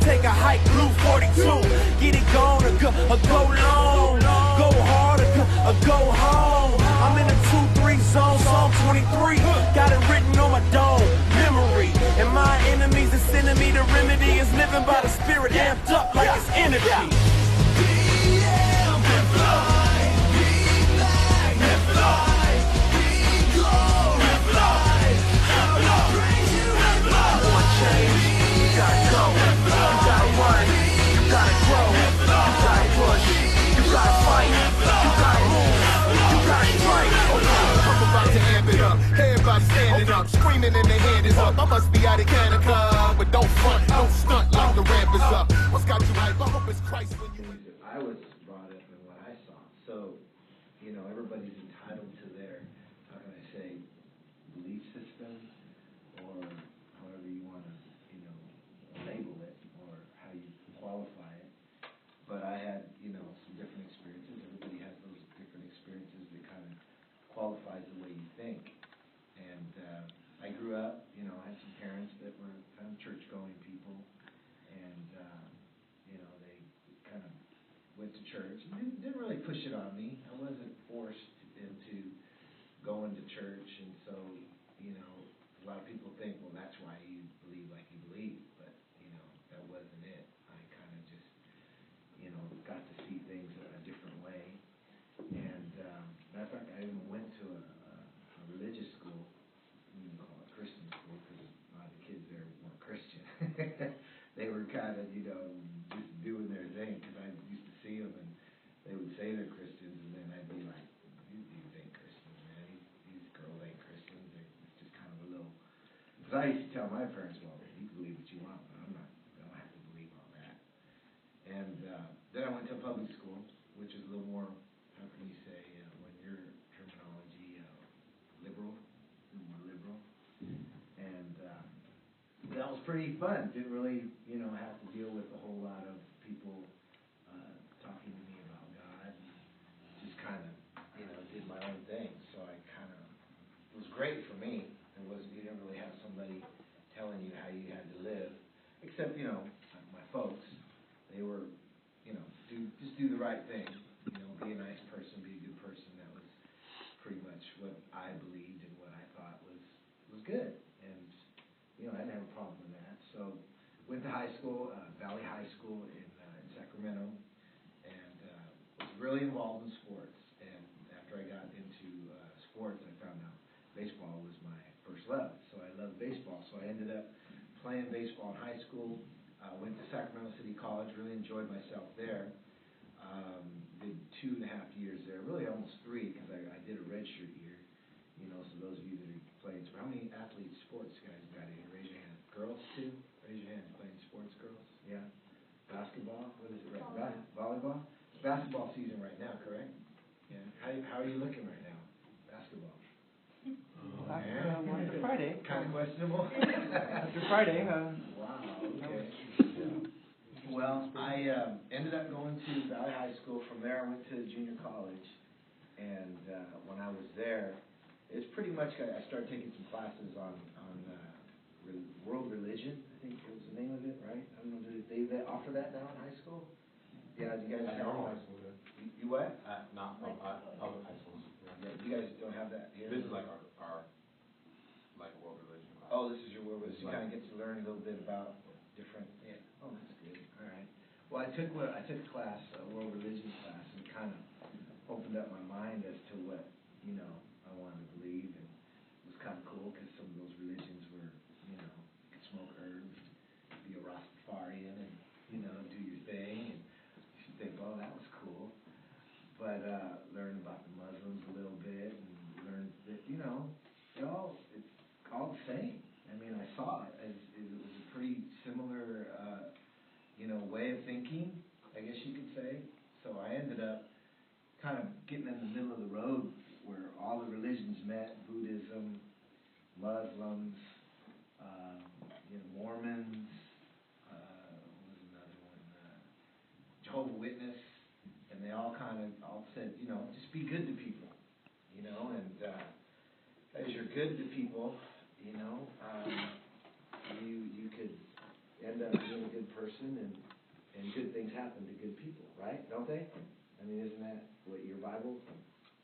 take a hike, blue 42. Get it gone or go long. Go hard or go home. I'm in a 2-3 zone, Psalm 23. Got it written on my dome, memory. And my enemies is sending me the remedy. Is living by the spirit, amped up like it's energy. Screaming and their hand is up. I must be out of Canada, but don't front, don't stunt like the ramp is up. What's got you hype? I hope it's Christ when you. I was brought up in what I saw, so everybody's entitled to their, how can I say, belief system, or however you want to, label it, or how you qualify it. But I had, some different experiences. Everybody has those different experiences that kind of qualifies the way you think. And I grew up, I had some parents that were kind of church-going people, and, they kind of went to church. Didn't really push it on me. I wasn't forced into going to church, and so, a lot of people think, well, that's why you believe like you believe, but, that wasn't it. I kind of just, got to see things a different way. And, matter of fact, I even went to a religious school. Christian school, because a lot of the kids there weren't Christian. They were kind of, just doing their thing, because I used to see them, and they would say they're Christians, and then I'd be like, these ain't Christians, man. These girls ain't Christians. It's just kind of a little, because I used to tell my parents, well, you can believe what you want, but I don't have to believe all that. And then I went to a public school, which is a little more, how can you say, when your terminology, liberal, more liberal. And that was pretty fun. Didn't really, have to deal with a whole lot of people talking to me about God. Just kind of, did my own thing. So I kind of, it was great for me. You didn't really have somebody telling you how you had to live. Except, my folks, they were, just do the right thing. Be a nice person, be a good person. That was pretty much what I believed and what I thought was good. And, I didn't have a problem with that. So went to high school, Valley High School in Sacramento, and was really involved in sports. And after I got into sports, I found out baseball was my first love. So I loved baseball. So I ended up playing baseball in high school. Went to Sacramento City College, really enjoyed myself there. Did 2.5 years there, really almost 3, because I did a redshirt year. So those of you that are playing, how many athletes, sports guys got in here? Raise your hand. Girls too? Raise your hand. Playing sports, girls? Yeah. Basketball? What is it right? Volleyball? It's basketball season right now, correct? Yeah. How are you looking right now? Basketball. After Friday. Kind of questionable. After Friday. Wow. Okay. Well, I ended up going to Valley High School. From there, I went to junior college, and when I was there, it's pretty much I started taking some classes on world religion. I think it was the name of it, right? I don't know. Do they offer that now in high school? Yeah. Do you guys have normal high school? You what? Not public high schools. Yeah. You guys don't have that here. This is like our like world religion class. Oh, this is your world religion. You kind of get to learn a little bit about different. Yeah. Oh, that's good. All right. Well, I took a class, a world religion class, and it kind of opened up my mind as to what I wanted to believe, and it was kind of cool because some of those religions were, you could smoke herbs, be a Rastafarian, and do your thing, and you think, oh, that was cool. But learned about the Muslims a little bit, and learned that it's all the same. I mean, I saw it as it was a pretty similar. Way of thinking, I guess you could say. So I ended up kind of getting in the middle of the road where all the religions met: Buddhism, Muslims, Mormons, what was another one? Jehovah's Witness, and they all said, just be good to people, and as you're good to people, you could end up being a good person. person, and good things happen to good people, right? Don't they? I mean, isn't that what your Bible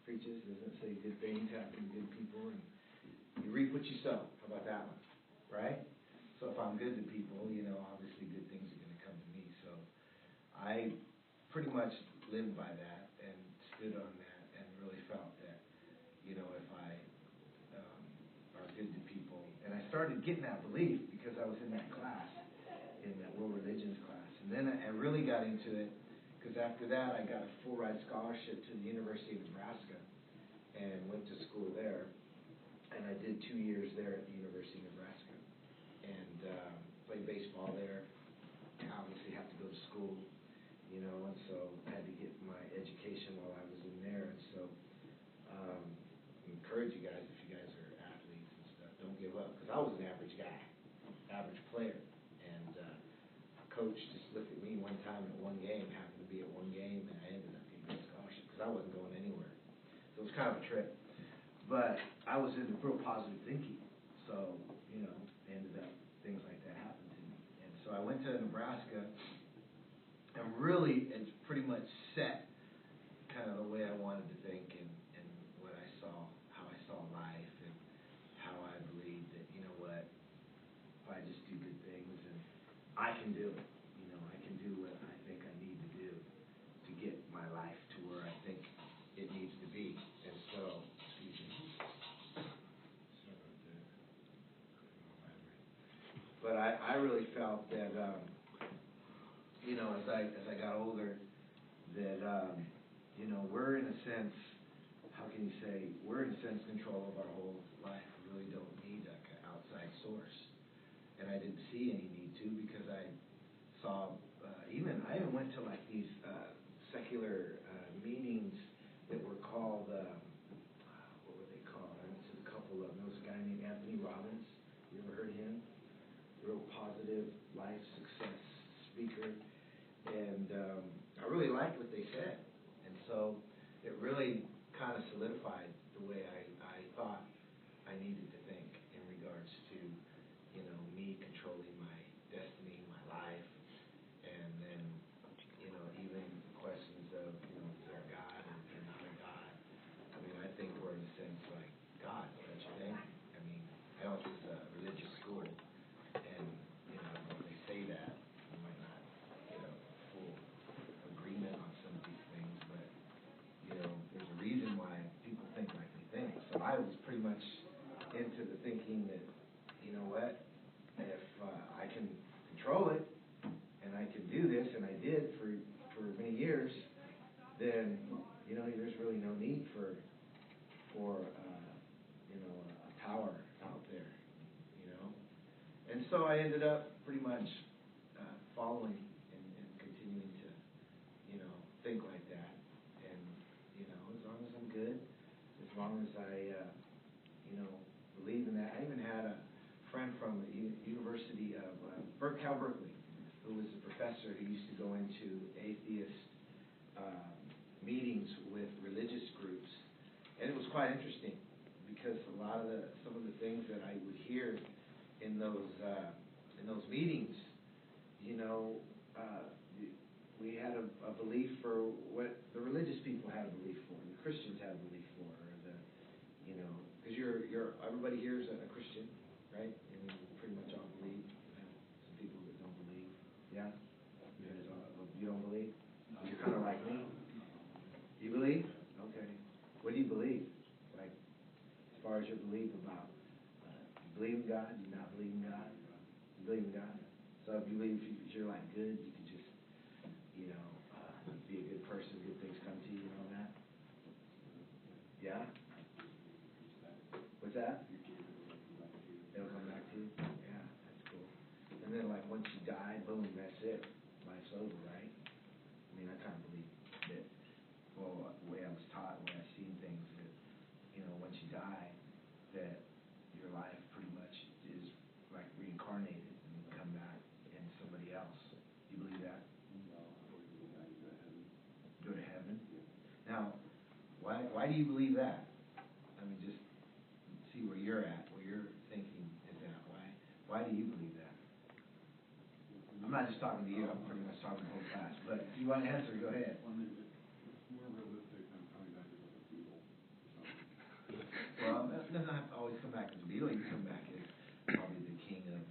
preaches? Doesn't it say good things happen to good people, and you reap what you sow? How about that one? Right? So if I'm good to people, obviously good things are going to come to me. So I pretty much lived by that and stood on that and really felt that, if I are good to people. And I started getting that belief because I was in that class, in that world religions class. And then I really got into it because after that I got a full ride scholarship to the University of Nebraska and went to school there. And I did 2 years there at the University of Nebraska and played baseball there. I obviously have to go to school, and so I had to get my education while I was in there. And so I encourage you guys, if you guys are athletes and stuff, don't give up, because I was an average guy, average player. And a coach just looked at me one time at one game, happened to be at one game, and I ended up getting a scholarship because I wasn't going anywhere. So it was kind of a trip. But I was in real positive thinking, so, ended up things like that happened to me. And so I went to Nebraska, and really it's pretty much set kind of the way I wanted to think and what I saw, how I saw life, and how I believed that, if I just do good things, and I can do it, I can do what I think I need to do to get my life to where I think it needs to be. And so, but I really felt that, as I got older, that, we're in a sense, how can you say, we're in a sense control of our whole life. We really don't need like an outside source. And I didn't see any need to, because I saw, I even went to like these secular meetings that were called, what were they called? I went to a couple of them. There was a guy named Anthony Robbins. You ever heard of him? Real positive life success speaker. And I really liked what they said. And so it really kind of solidified the way I thought I needed to think in regards to, me controlling my destiny, my life, and then, even questions of, is there a God and is there not a God? I mean, I think we're in a sense like God, don't you think? I mean, I know it's a religious school, and, when they say that, you might not get a full agreement on some of these things, but, there's a reason why people think like they think. So I was pretty much into the thinking that, what, if I can control it, and I can do this, and I did for many years, then, there's really no need for a power out there, And so I ended up pretty much following and continuing to, think like that. And, as long as I'm good, as long as I, believe in that. I even had a friend from the University of Cal Berkeley, who was a professor who used to go into atheist meetings with religious groups. And it was quite interesting, because some of the things that I would hear in those meetings, we had a belief for what the religious people had a belief for, and the Christians had a belief for, or because everybody here is a Christian, right? And we pretty much all believe. Some people that don't believe. Yeah? You guys all, you don't believe? You're kind of like me. You believe? Okay. What do you believe? Like, as far as your belief about, you believe in God, you not believe in God? You believe in God? So if you believe if you're like good, you can just, be a good person, good things come to you and all that? Yeah? What's that? It'll come back to you? Yeah, that's cool. And then like once you die, boom, that's it. Life's over, right? I mean, I kind of believe that, well, the way I was taught, the way I've seen things, that, once you die, that your life pretty much is like reincarnated and you come back in somebody else. You believe that? Go to heaven? Now, why do you believe that? I mean, just see where you're at, where your thinking is at. Why do you believe that? I'm not just talking to you, I'm pretty much talking to the whole class, but if you want to answer, go ahead. Well, I mean, it's more realistic than coming back as like a beetle or something. Well, it doesn't have to always come back as a beetle. You can come back as probably the king of,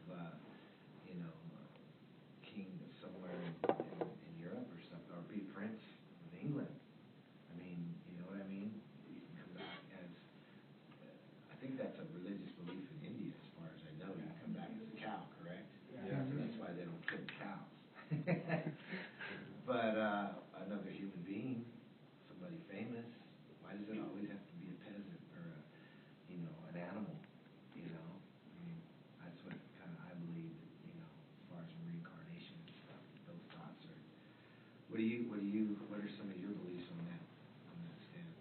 king of somewhere in Europe or something, or be prince of England. I mean, you know what I mean? You can come back as, I think that's a religious belief in India, as far as I know. You can come back as a cow, correct? Yeah. So that's why they don't kill cows. But another human being, somebody famous, why does it always have to be a peasant or an animal? I mean, that's what kind of I believe. As far as reincarnation and stuff, those thoughts are. What are some of your beliefs on that stand?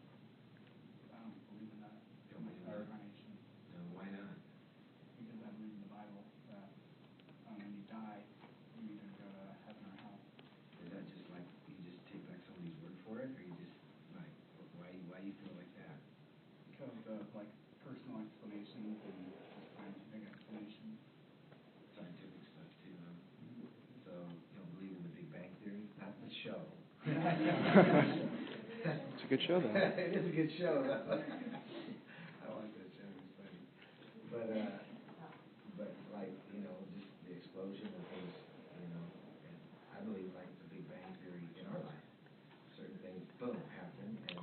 I don't believe in that. Don't believe in that? Reincarnation. No, why not? Because I believe in the Bible that when you die, you either go to heaven or hell. Is that just like you just take back somebody's word for it, or you just like why you feel like that? Because of like personal explanations and just scientific explanations. Scientific stuff too, huh? So you don't believe in the Big Bang Theory? Not the show. It's a good show, though. It is a good show, though. I like that show. It's funny. But like just the explosion of things, and I believe like the Big Bang Theory in our life. Certain things, boom, happen, and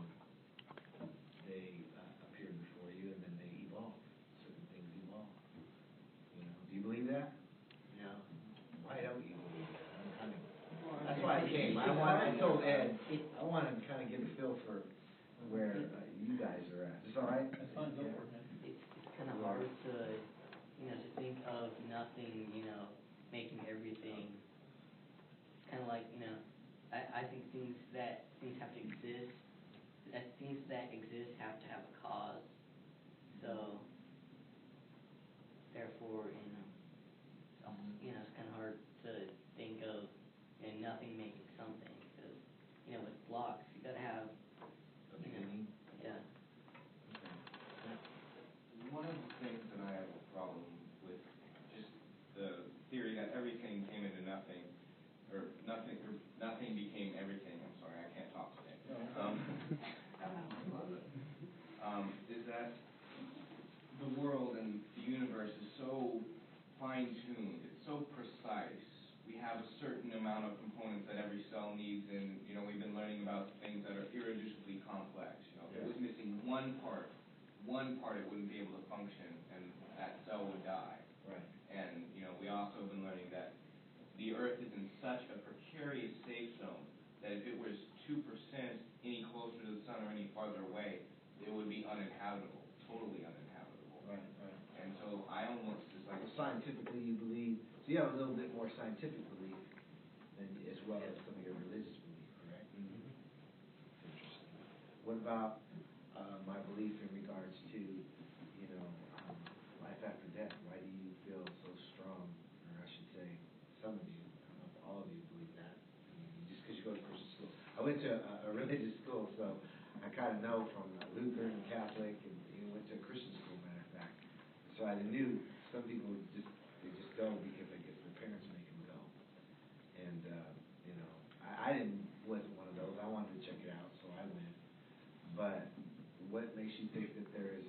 they appear before you, and then they evolve. Certain things evolve. Do you believe that? No. Why don't you believe that? That's why I came. I told Ed, I want to kind of get a feel for where you guys are at. Is this all right? That's fine, go for it, man. It's kind of hard to, to think of nothing, making everything. Kind of like, I think things have to exist. That things that exist have to have a cause. So, therefore, it's kind of hard to think of nothing making something because, with blocks, you gotta have. A beginning? Yeah. One of the things that I have a problem with, just the theory that everything came into nothing, or nothing became everything. I'm sorry, I can't talk today. Is that the world and the universe is so fine-tuned, it's so precise. We have a certain amount of components that every cell needs, and we've been learning about things that are irreducibly complex. If it was missing one part it wouldn't be able to function, and that cell would die. Right. And we also have been learning that the Earth is in such a precarious safe zone that if it was 2% any closer to the sun or any farther away, it would be uninhabitable, totally uninhabitable. Right. And so I almost just like. Well, scientifically, you believe. So you have a little bit more scientific belief than as well as some of your religious belief, correct? Mm-hmm. Interesting. What about my belief in regards to life after death? Why do you feel so strong, or I should say, some of you, I don't know if all of you believe that. Just because you go to Christian school. I went to a religious school, so I kind of know from Lutheran, Catholic, and went to a Christian school, matter of fact. So I knew some people just go because I guess their parents make them go. And I didn't wasn't one of those. I wanted to check it out, so I went. But what makes you think that there is